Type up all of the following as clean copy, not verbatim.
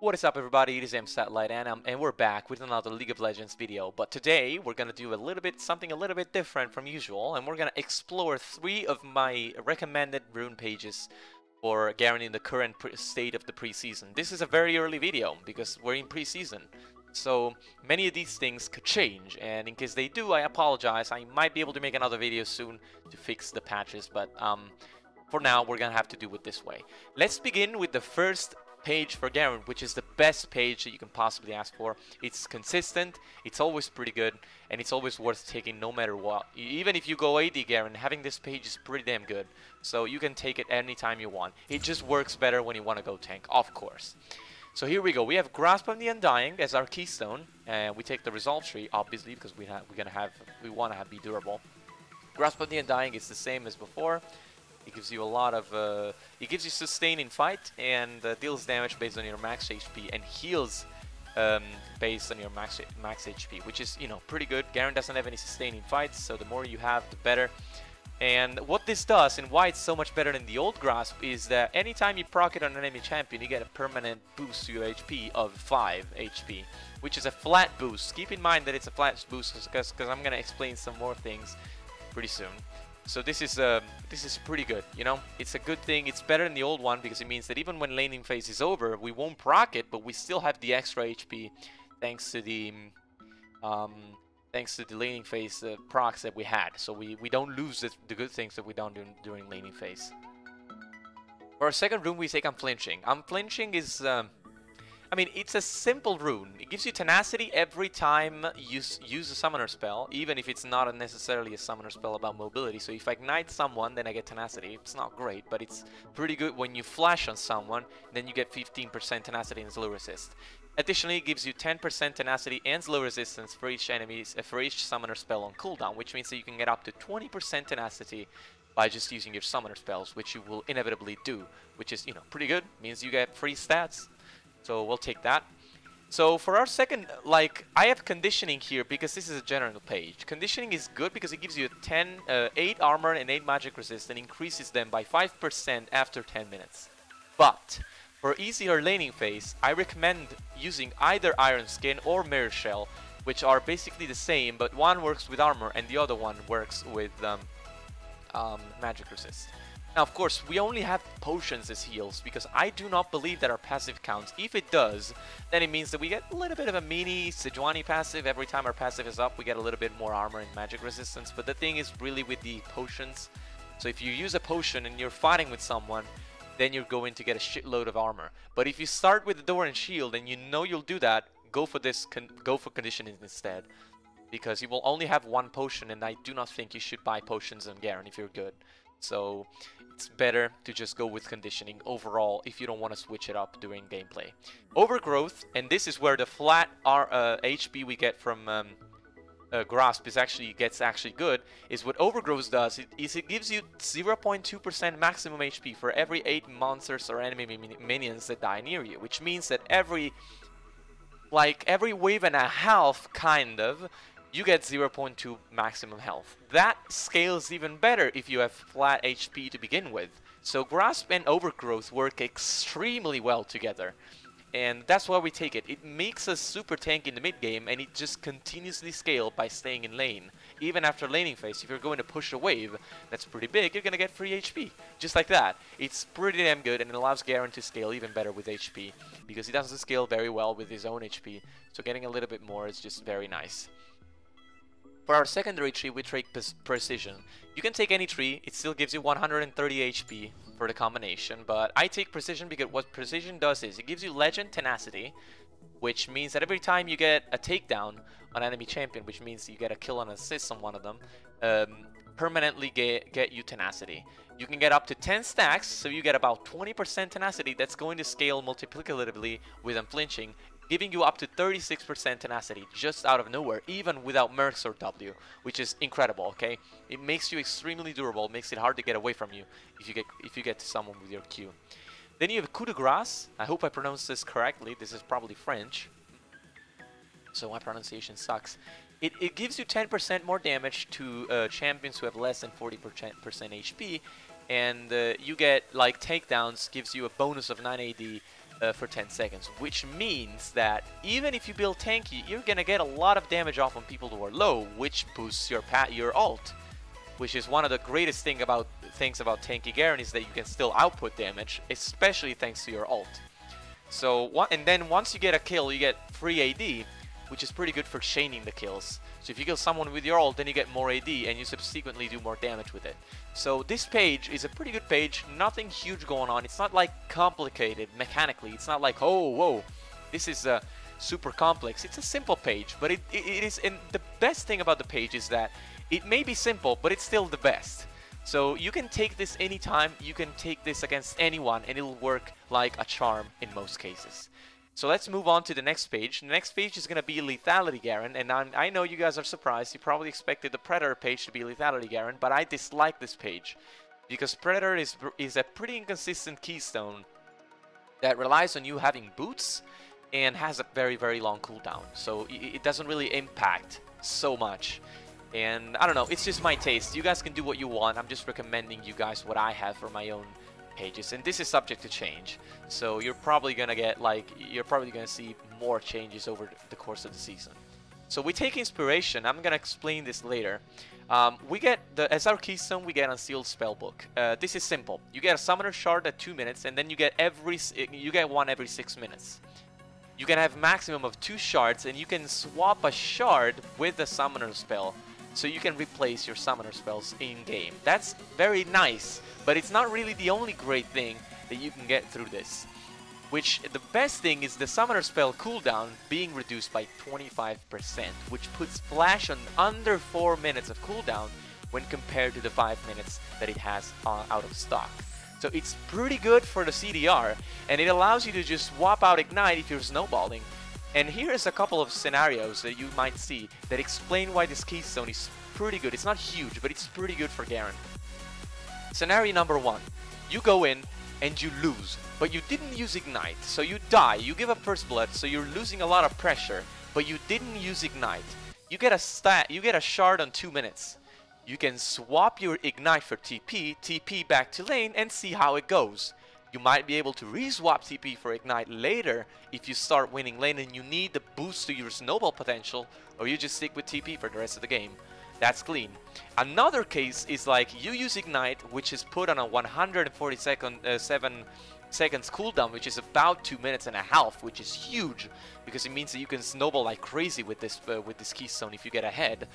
What is up, everybody? It is MSatellite, and we're back with another League of Legends video. But today we're gonna do something a little bit different from usual, and we're gonna explore 3 of my recommended rune pages for guaranteeing the current state of the preseason. This is a very early video because we're in preseason, so many of these things could change. And in case they do, I apologize. I might be able to make another video soon to fix the patches, but for now we're gonna have to do it this way. Let's begin with the first page for Garen, which is the best page that you can possibly ask for. It's consistent, it's always pretty good, and it's always worth taking no matter what. Even if you go AD Garen, having this page is pretty damn good. So you can take it anytime you want. It just works better when you want to go tank, of course. So here we go. We have Grasp of the Undying as our keystone, and we take the Resolve tree, obviously, because we want to be durable. Grasp of the Undying is the same as before. It gives you a lot of, it gives you sustain in fight and deals damage based on your max HP and heals based on your max HP, which is, you know, pretty good. Garen doesn't have any sustain in fights, so the more you have, the better. And what this does and why it's so much better than the old Grasp is that anytime you proc it on an enemy champion, you get a permanent boost to your HP of 5 HP, which is a flat boost. Keep in mind that it's a flat boost because I'm going to explain some more things pretty soon. So this is pretty good, you know. It's a good thing. It's better than the old one because it means that even when laning phase is over, we won't proc it, but we still have the extra HP thanks to the laning phase procs that we had. So we don't lose the good things that we don't do during laning phase. For our second rune, we take Unflinching. Unflinching is I mean, it's a simple rune. It gives you tenacity every time you use a summoner spell, even if it's not necessarily a summoner spell about mobility. So if I ignite someone, then I get tenacity. It's not great, but it's pretty good when you flash on someone, then you get 15% tenacity and slow resist. Additionally, it gives you 10% tenacity and slow resistance for each summoner spell on cooldown, which means that you can get up to 20% tenacity by just using your summoner spells, which you will inevitably do, which is, you know, pretty good. Means you get free stats. So we'll take that. So for our second, like, I have conditioning here because this is a general page. Conditioning is good because it gives you 8 armor and 8 magic resist and increases them by 5% after 10 minutes. But for easier laning phase, I recommend using either Iron Skin or Mirror Shell, which are basically the same, but one works with armor and the other one works with magic resist. Now, of course, we only have potions as heals because I do not believe that our passive counts. If it does, then it means that we get a little bit of a mini Sejuani passive. Every time our passive is up, we get a little bit more armor and magic resistance. But the thing is really with the potions. So if you use a potion and you're fighting with someone, then you're going to get a shitload of armor. But if you start with the door and shield and you know you'll do that, go for conditioning instead. Because you will only have one potion, and I do not think you should buy potions on Garen if you're good. So it's better to just go with conditioning overall if you don't want to switch it up during gameplay. Overgrowth, and this is where the flat HP we get from Grasp gets actually good, is what Overgrowth does. It gives you 0.2% maximum HP for every 8 monsters or enemy minions that die near you, which means that every wave and a half, kind of, you get 0.2 maximum health. That scales even better if you have flat HP to begin with. So Grasp and Overgrowth work extremely well together. And that's why we take it. It makes us super tank in the mid game, and it just continuously scales by staying in lane. Even after laning phase, if you're going to push a wave that's pretty big, you're going to get free HP. Just like that. It's pretty damn good, and it allows Garen to scale even better with HP. Because he doesn't scale very well with his own HP. So getting a little bit more is just very nice. For our secondary tree, we take Precision. You can take any tree, it still gives you 130 HP for the combination, but I take Precision because what Precision does is it gives you Legend Tenacity, which means that every time you get a takedown on enemy champion, which means you get a kill and assist on one of them, permanently get you Tenacity. You can get up to 10 stacks, so you get about 20% Tenacity that's going to scale multiplicatively with Unflinching, giving you up to 36% tenacity just out of nowhere, even without Mercs or W, which is incredible, okay? It makes you extremely durable, makes it hard to get away from you if you get to someone with your Q. Then you have Coup de Grace. I hope I pronounced this correctly. This is probably French, so my pronunciation sucks. It gives you 10% more damage to champions who have less than 40% HP, and you get, like, takedowns, gives you a bonus of 9 AD, for 10 seconds, which means that even if you build tanky, you're gonna get a lot of damage off on people who are low, which boosts your ult, which is one of the greatest things about tanky Garen, is that you can still output damage, especially thanks to your ult. So and then once you get a kill, you get free AD, which is pretty good for chaining the kills. So if you kill someone with your ult, then you get more AD, and you subsequently do more damage with it. So this page is a pretty good page, nothing huge going on. It's not like complicated mechanically. It's not like, oh, whoa, this is super complex. It's a simple page, but it is, and the best thing about the page is that it may be simple, but it's still the best. So you can take this anytime, you can take this against anyone, and it'll work like a charm in most cases. So let's move on to the next page. The next page is going to be Lethality Garen, and I know you guys are surprised. You probably expected the Predator page to be Lethality Garen, but I dislike this page because Predator is a pretty inconsistent keystone that relies on you having boots and has a very, very long cooldown. So it doesn't really impact so much. And I don't know, it's just my taste. You guys can do what you want. I'm just recommending you guys what I have for my own pages, and this is subject to change, so you're probably gonna see more changes over the course of the season. So we take inspiration. I'm gonna explain this later. We get as our keystone, we get Unsealed Spellbook. This is simple. You get a Summoner Shard at 2 minutes, and then you get one every 6 minutes. You can have maximum of 2 shards, and you can swap a shard with a Summoner spell, so you can replace your Summoner spells in game. That's very nice, but it's not really the only great thing that you can get through this. Which, the best thing is the Summoner spell cooldown being reduced by 25%, which puts Flash on under 4 minutes of cooldown when compared to the 5 minutes that it has out of stock. So it's pretty good for the CDR, and it allows you to just swap out Ignite if you're snowballing. And here's a couple of scenarios that you might see that explain why this keystone is pretty good. It's not huge, but it's pretty good for Garen. Scenario number 1. You go in and you lose, but you didn't use Ignite, so you die. You give up First Blood, so you're losing a lot of pressure, but you didn't use Ignite. You get a shard on 2 minutes. You can swap your Ignite for TP, TP back to lane, and see how it goes. You might be able to re-swap TP for Ignite later if you start winning lane and you need the boost to your snowball potential, or you just stick with TP for the rest of the game. That's clean. Another case is like you use Ignite, which is put on a 7 seconds cooldown, which is about 2 minutes and a half, which is huge because it means that you can snowball like crazy with this keystone if you get ahead.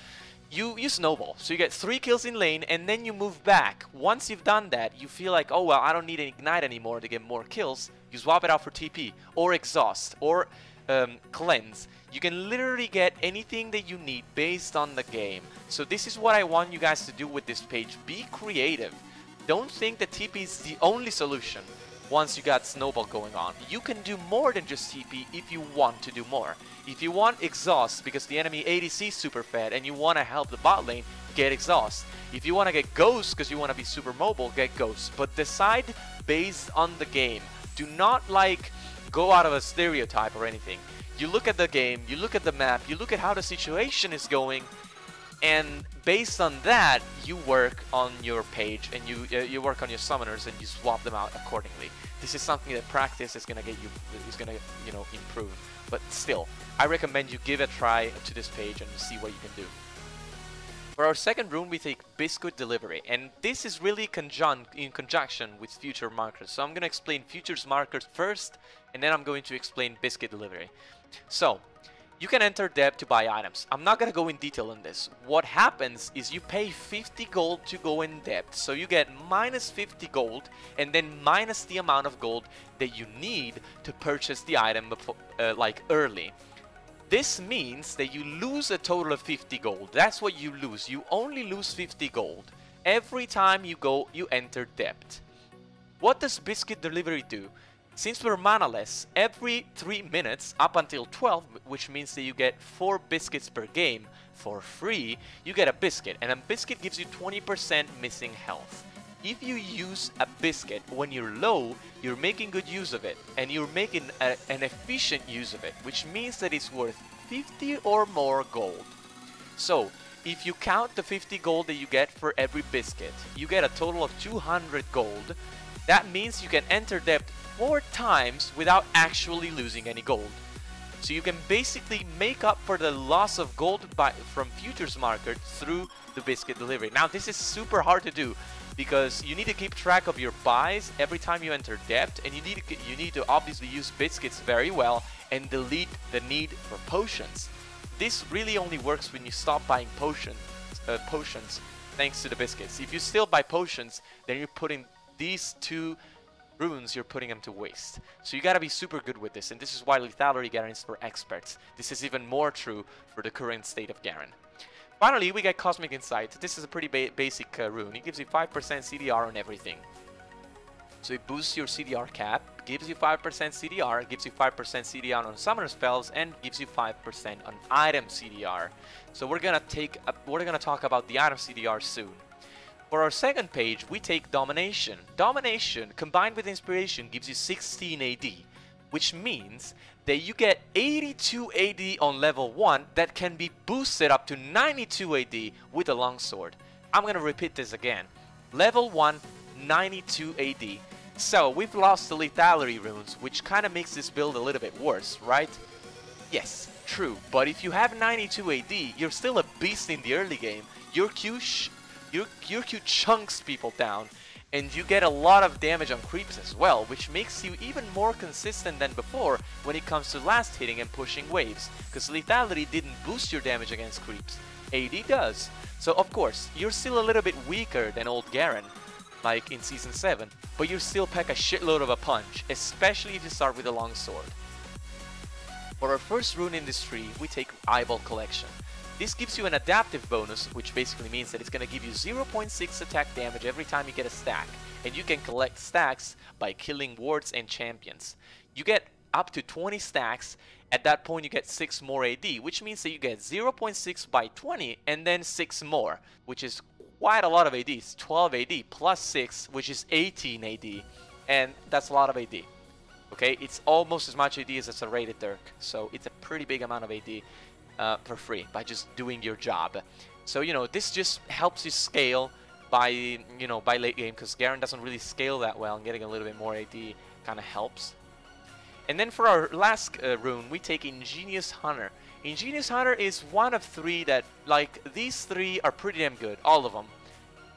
You snowball, so you get 3 kills in lane, and then you move back. Once you've done that, you feel like, oh well, I don't need an Ignite anymore to get more kills. You swap it out for TP, or Exhaust, or Cleanse. You can literally get anything that you need based on the game. So this is what I want you guys to do with this page. Be creative. Don't think that TP is the only solution once you got Snowball going on. You can do more than just TP if you want to do more. If you want Exhaust because the enemy ADC is super fed and you want to help the bot lane, get Exhaust. If you want to get Ghost because you want to be super mobile, get Ghost. But decide based on the game. Do not like go out of a stereotype or anything. You look at the game, you look at the map, you look at how the situation is going, and based on that, you work on your page and you work on your summoners and you swap them out accordingly. This is something that practice is gonna improve. But still, I recommend you give a try to this page and see what you can do. For our second rune, we take Biscuit Delivery, and this is really in conjunction with Future Markers. So I'm going to explain Future's Markers first, and then I'm going to explain Biscuit Delivery. So, you can enter Deb to buy items. I'm not going to go in detail on this. What happens is you pay 50 gold to go in depth, so you get minus 50 gold, and then minus the amount of gold that you need to purchase the item early. This means that you lose a total of 50 gold. That's what you lose. You only lose 50 gold every time you enter depth. What does Biscuit Delivery do? Since we're manaless, every 3 minutes up until 12, which means that you get 4 biscuits per game for free, you get a biscuit, and a biscuit gives you 20% missing health. If you use a biscuit when you're low, you're making good use of it, and you're making an efficient use of it, which means that it's worth 50 or more gold. So, if you count the 50 gold that you get for every biscuit, you get a total of 200 gold. That means you can enter depth 4 times without actually losing any gold. So you can basically make up for the loss of gold from futures market through the biscuit delivery. Now this is super hard to do because you need to keep track of your buys every time you enter depth, and you need to obviously use biscuits very well and delete the need for potions. This really only works when you stop buying potions thanks to the biscuits. If you still buy potions, then you're putting these 2 runes, you're putting them to waste. So you gotta be super good with this, and this is why lethality Garen is for experts. This is even more true for the current state of Garen. Finally, we get Cosmic Insight. This is a pretty basic rune. It gives you 5% CDR on everything. So it boosts your CDR cap, gives you 5% CDR, gives you 5% CDR on summoner spells, and gives you 5% on item CDR. So we're gonna talk about the item CDR soon. For our second page, we take Domination. Domination, combined with Inspiration, gives you 16 AD, which means that you get 82 AD on level 1 that can be boosted up to 92 AD with a longsword. I'm gonna repeat this again. Level 1, 92 AD. So we've lost the lethality runes, which kind of makes this build a little bit worse, right? Yes, true, but if you have 92 AD, you're still a beast in the early game. Your Q chunks people down, and you get a lot of damage on creeps as well, which makes you even more consistent than before when it comes to last hitting and pushing waves, because lethality didn't boost your damage against creeps. AD does. So of course, you're still a little bit weaker than old Garen, like in Season 7, but you still pack a shitload of a punch, especially if you start with a longsword. For our first rune in this tree, we take Eyeball Collection. This gives you an adaptive bonus, which basically means that it's going to give you 0.6 attack damage every time you get a stack, and you can collect stacks by killing wards and champions. You get up to 20 stacks. At that point you get 6 more AD, which means that you get 0.6 by 20 and then 6 more, which is quite a lot of AD. It's 12 AD plus 6, which is 18 AD, and that's a lot of AD. Okay, it's almost as much AD as a rated Dirk, so it's a pretty big amount of AD. For free by just doing your job. So you know, this just helps you scale by by late game, because Garen doesn't really scale that well, and getting a little bit more AD kind of helps. And then for our last rune, we take Ingenious Hunter. Ingenious Hunter is one of 3 that, like, these 3 are pretty damn good, all of them.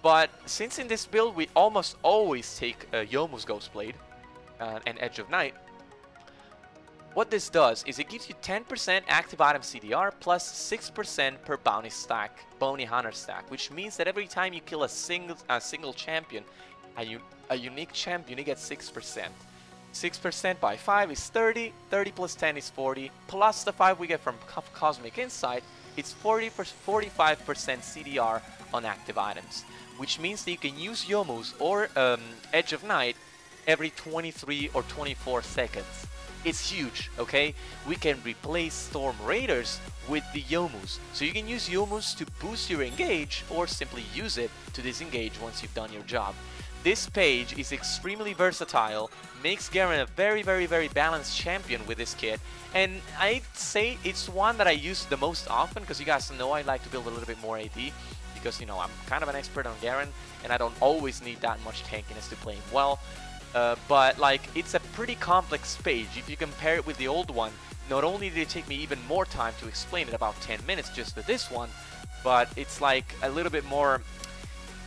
But since in this build we almost always take Youmuu's Ghostblade and Edge of Night, what this does is it gives you 10% active item CDR plus 6% per bounty hunter stack, which means that every time you kill a single champion, a unique champion, you get 6%. 6% by 5 is 30, 30 plus 10 is 40, plus the 5 we get from Cosmic Insight, it's 45% CDR on active items, which means that you can use Youmuu's or Edge of Night every 23 or 24 seconds. It's huge, okay? We can replace Storm Raiders with the Youmuu's. So you can use Youmuu's to boost your engage, or simply use it to disengage once you've done your job. This page is extremely versatile, makes Garen a very balanced champion with this kit, and I'd say it's one that I use the most often, because you guys know I like to build a little bit more AD, because, you know, I'm kind of an expert on Garen, and I don't always need that much tankiness to play him well. But like, it's a pretty complex page. If you compare it with the old one, not only did it take me even more time to explain it, about 10 minutes just with this one, but it's like a little bit more,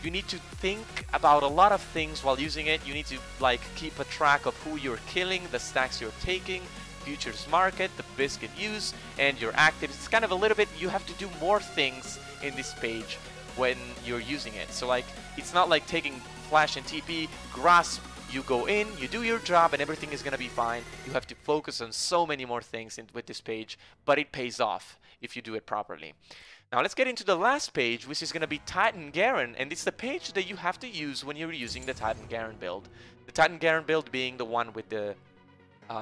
you need to think about a lot of things while using it. You need to like keep a track of who you're killing, the stacks you're taking, futures market, the biscuit use, and your actives. It's kind of a little bit, you have to do more things in this page when you're using it. So like, it's not like taking flash and TP, grasp, you go in, you do your job, and everything is gonna be fine. You have to focus on so many more things with this page, but it pays off if you do it properly. Now let's get into the last page, which is gonna be Titan Garen, and it's the page that you have to use when you're using the Titan Garen build. The Titan Garen build being the one with the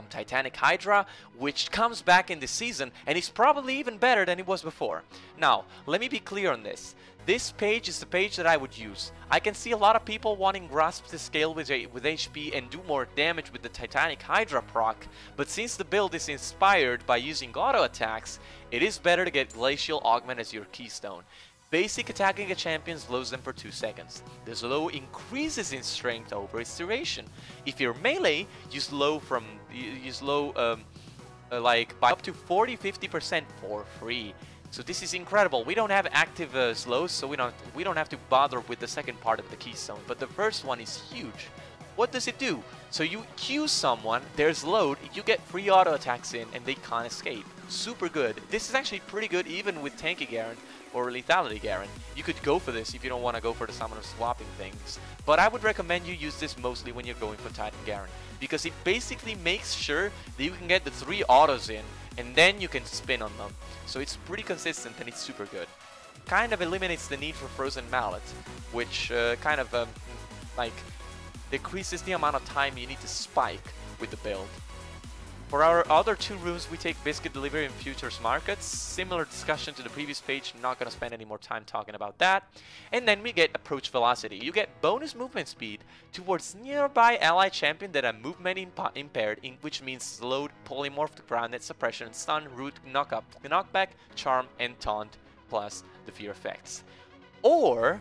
Titanic Hydra, which comes back in this season, and is probably even better than it was before. Now, let me be clear on this. This page is the page that I would use. I can see a lot of people wanting Grasp to scale with HP and do more damage with the Titanic Hydra proc, but since the build is inspired by using auto attacks, it is better to get Glacial Augment as your keystone. Basic attacking a champion slows them for 2 seconds. The slow increases in strength over its duration. If you're melee, you slow like by up to 40-50% for free. So this is incredible. We don't have active slows, so we don't have to bother with the second part of the keystone. But the first one is huge. What does it do? So you Q someone, there's load, you get free auto attacks in, and they can't escape. Super good. This is actually pretty good even with Tanky Garen or Lethality Garen. You could go for this if you don't want to go for the summoner swapping things. But I would recommend you use this mostly when you're going for Titan Garen, because it basically makes sure that you can get the 3 autos in, and then you can spin on them. So it's pretty consistent and it's super good. Kind of eliminates the need for Frozen Mallet, which like decreases the amount of time you need to spike with the build. For our other 2 rooms, we take Biscuit Delivery and Futures Markets. Similar discussion to the previous page, not going to spend any more time talking about that. And then we get Approach Velocity. You get bonus movement speed towards nearby ally champion that are movement impaired, which means slowed, polymorphed, grounded, suppression, stun, root, knockback, charm, and taunt, plus the fear effects. Or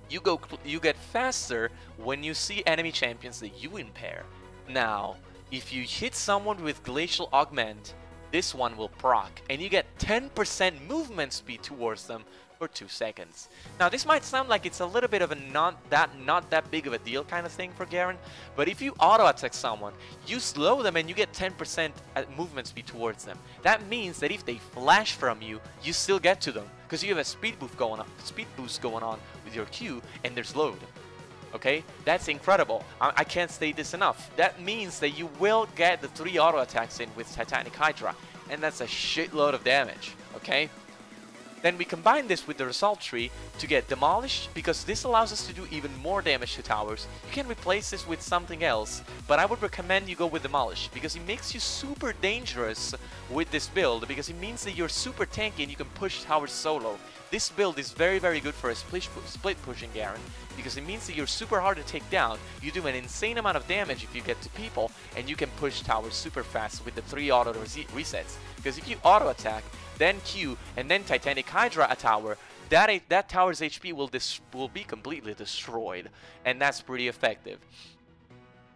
you get faster when you see enemy champions that you impair. Now, if you hit someone with Glacial Augment, this one will proc, and you get 10% movement speed towards them for 2 seconds. Now, this might sound like it's a little bit of a not that big of a deal kind of thing for Garen, but if you auto attack someone, you slow them and you get 10% movement speed towards them. That means that if they flash from you, you still get to them because you have a speed boost going on with your Q, and there's load. Okay, that's incredible. I can't state this enough. That means that you will get the 3 auto attacks in with Titanic Hydra, and that's a shitload of damage. Okay. Then we combine this with the result tree to get Demolish, because this allows us to do even more damage to towers. You can replace this with something else, but I would recommend you go with Demolish, because it makes you super dangerous with this build, because it means that you're super tanky and you can push towers solo. This build is very, very good for a split pushing Garen, because it means that you're super hard to take down, you do an insane amount of damage if you get to people, and you can push towers super fast with the 3 auto resets. Because if you auto attack, then Q, and then Titanic Hydra a tower, that tower's HP will be completely destroyed, and that's pretty effective.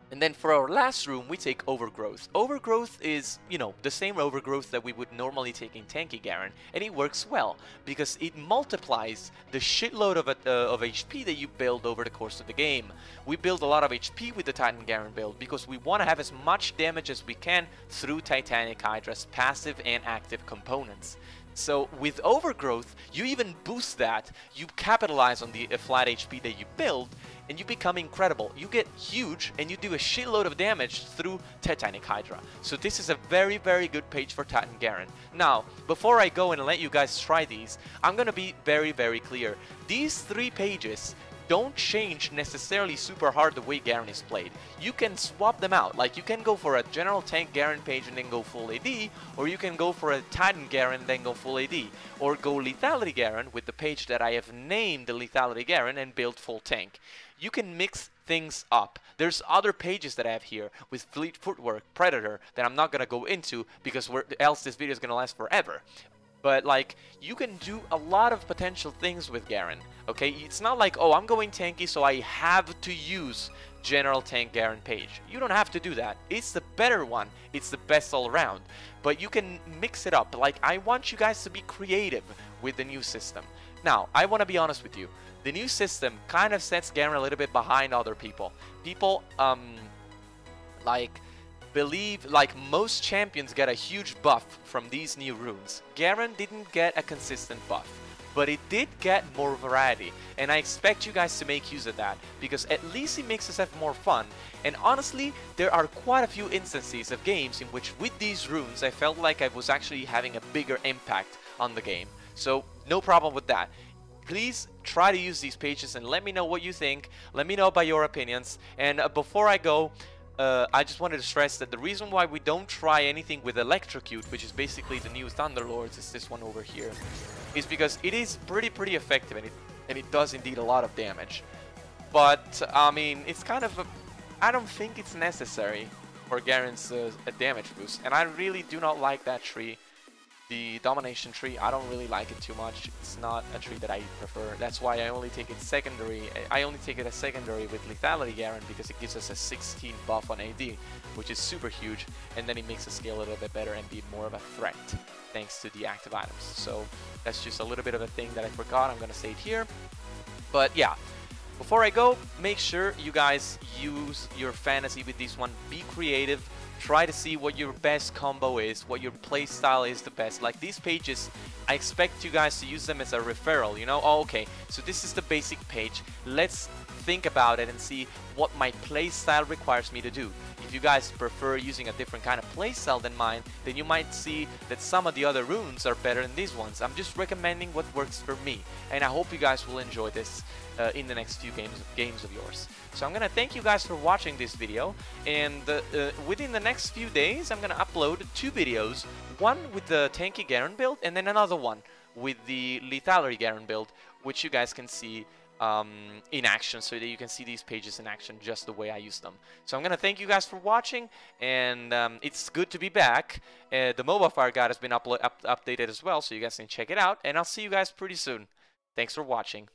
And then for our last room, we take Overgrowth. Overgrowth is, you know, the same Overgrowth that we would normally take in Tanky Garen, and it works well, because it multiplies the shitload of HP that you build over the course of the game. We build a lot of HP with the Titan Garen build, because we want to have as much damage as we can through Titanic Hydra's passive and active components. So with Overgrowth, you even boost that, you capitalize on the flat HP that you build, and you become incredible. You get huge, and you do a shitload of damage through Titanic Hydra. So this is a very, very good page for Titan Garen. Now, before I go and let you guys try these, I'm gonna be very, very clear. These 3 pages don't change necessarily super hard the way Garen is played. You can swap them out. Like, you can go for a general tank Garen page and then go full AD, or you can go for a Titan Garen and then go full AD, or go Lethality Garen with the page that I have named the Lethality Garen and build full tank. You can mix things up. There's other pages that I have here with Fleet Footwork, Predator, that I'm not gonna go into because else this video is gonna last forever. But like, you can do a lot of potential things with Garen, okay? It's not like, oh, I'm going tanky, so I have to use General Tank Garen page. You don't have to do that. It's the better one. It's the best all around. But you can mix it up. Like, I want you guys to be creative with the new system. Now, I want to be honest with you. The new system kind of sets Garen a little bit behind other people. People, believe like most champions get a huge buff from these new runes. Garen didn't get a consistent buff, but it did get more variety, and I expect you guys to make use of that, because at least it makes us have more fun. And honestly, there are quite a few instances of games in which with these runes I felt like I was actually having a bigger impact on the game. So no problem with that. Please try to use these pages and let me know what you think. Let me know about your opinions. And before I go, I just wanted to stress that the reason why we don't try anything with Electrocute, which is basically the new Thunderlords, is this one over here, is because it is pretty effective, and it does indeed a lot of damage. But, I mean, it's kind of I don't think it's necessary for Garen's damage boost, and I really do not like that tree. The domination tree, I don't really like it too much. It's not a tree that I prefer. That's why I only take it secondary. I only take it as secondary with Lethality Garen because it gives us a 16 buff on AD, which is super huge, and then it makes us scale a little bit better and be more of a threat thanks to the active items. So that's just a little bit of a thing that I forgot. I'm gonna say it here. But yeah, before I go, make sure you guys use your fantasy with this one. Be creative. Try to see what your best combo is, what your playstyle is the best. Like these pages, I expect you guys to use them as a referral, you know? Oh, okay, so this is the basic page. Let's think about it and see what my playstyle requires me to do. If you guys prefer using a different kind of playstyle than mine, then you might see that some of the other runes are better than these ones. I'm just recommending what works for me, and I hope you guys will enjoy this in the next few games of yours. So I'm gonna thank you guys for watching this video, and within the next few days I'm gonna upload 2 videos, one with the tanky Garen build and then another one with the Lethality Garen build, which you guys can see in action, so that you can see these pages in action just the way I use them. So I'm gonna thank you guys for watching, and it's good to be back. The Mobile Fire Guide has been updated as well, so you guys can check it out, and I'll see you guys pretty soon. Thanks for watching.